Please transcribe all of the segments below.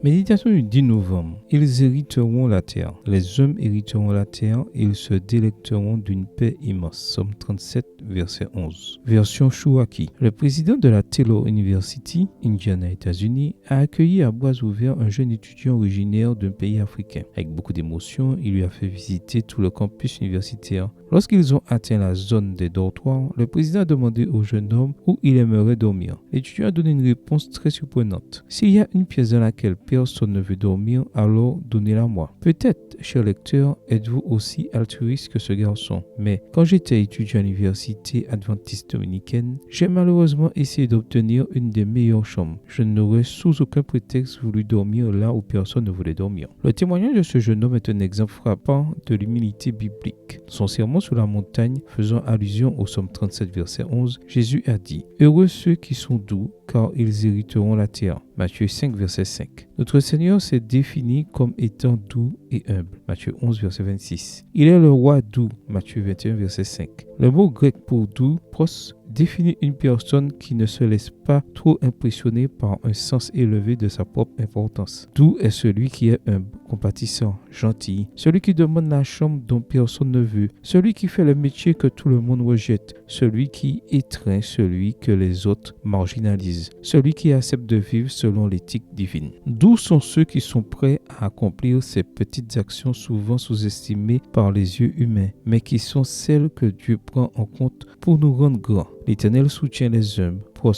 Méditation du 10 novembre. Ils hériteront la terre. Les hommes hériteront la terre et ils se délecteront d'une paix immense. Somme 37, verset 11. Version Chouaki. Le président de la Taylor University, Indiana, États-Unis, a accueilli à bras ouverts un jeune étudiant originaire d'un pays africain. Avec beaucoup d'émotion, il lui a fait visiter tout le campus universitaire. Lorsqu'ils ont atteint la zone des dortoirs, le président a demandé au jeune homme où il aimerait dormir. L'étudiant a donné une réponse très surprenante. S'il y a une pièce dans laquelle personne ne veut dormir, alors donnez-la moi. Peut-être, cher lecteur, êtes-vous aussi altruiste que ce garçon. Mais quand j'étais étudiant à l'université adventiste dominicaine, j'ai malheureusement essayé d'obtenir une des meilleures chambres. Je n'aurais sous aucun prétexte voulu dormir là où personne ne voulait dormir. Le témoignage de ce jeune homme est un exemple frappant de l'humilité biblique. Son sermon sur la montagne, faisant allusion au psaume 37, verset 11, Jésus a dit « Heureux ceux qui sont doux, car ils hériteront la terre. » Matthieu 5, verset 5. Notre Seigneur s'est défini comme étant doux et humble. Matthieu 11, verset 26. Il est le roi doux. Matthieu 21, verset 5. Le mot grec pour doux, pros, définit une personne qui ne se laisse pas trop impressionner par un sens élevé de sa propre importance. Doux est celui qui est humble, compatissant, gentil, celui qui demande la chambre dont personne ne veut, celui qui fait le métier que tout le monde rejette, celui qui étreint celui que les autres marginalisent, celui qui accepte de vivre selon l'éthique divine. Doux sont ceux qui sont prêts à accomplir ces petites actions souvent sous-estimées par les yeux humains, mais qui sont celles que Dieu prend en compte pour nous rendre grands. L'Éternel soutient les humbles, pros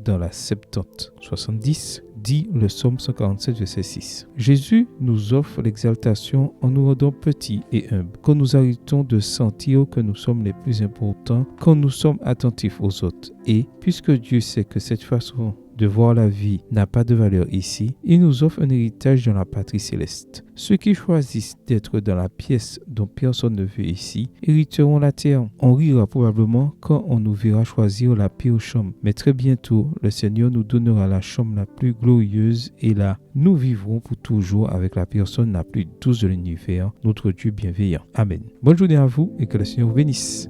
dans la Septante 70, dit le psaume 147, verset 6. Jésus nous offre l'exaltation en nous rendant petits et humbles, quand nous arrêtons de sentir que nous sommes les plus importants, quand nous sommes attentifs aux autres. Et puisque Dieu sait que cette façon de voir la vie n'a pas de valeur ici, il nous offre un héritage dans la patrie céleste. Ceux qui choisissent d'être dans la pièce dont personne ne veut ici, hériteront la terre. On rira probablement quand on nous verra choisir la pire chambre. Mais très bientôt, le Seigneur nous donnera la chambre la plus glorieuse et là, nous vivrons pour toujours avec la personne la plus douce de l'univers, notre Dieu bienveillant. Amen. Bonne journée à vous et que le Seigneur vous bénisse.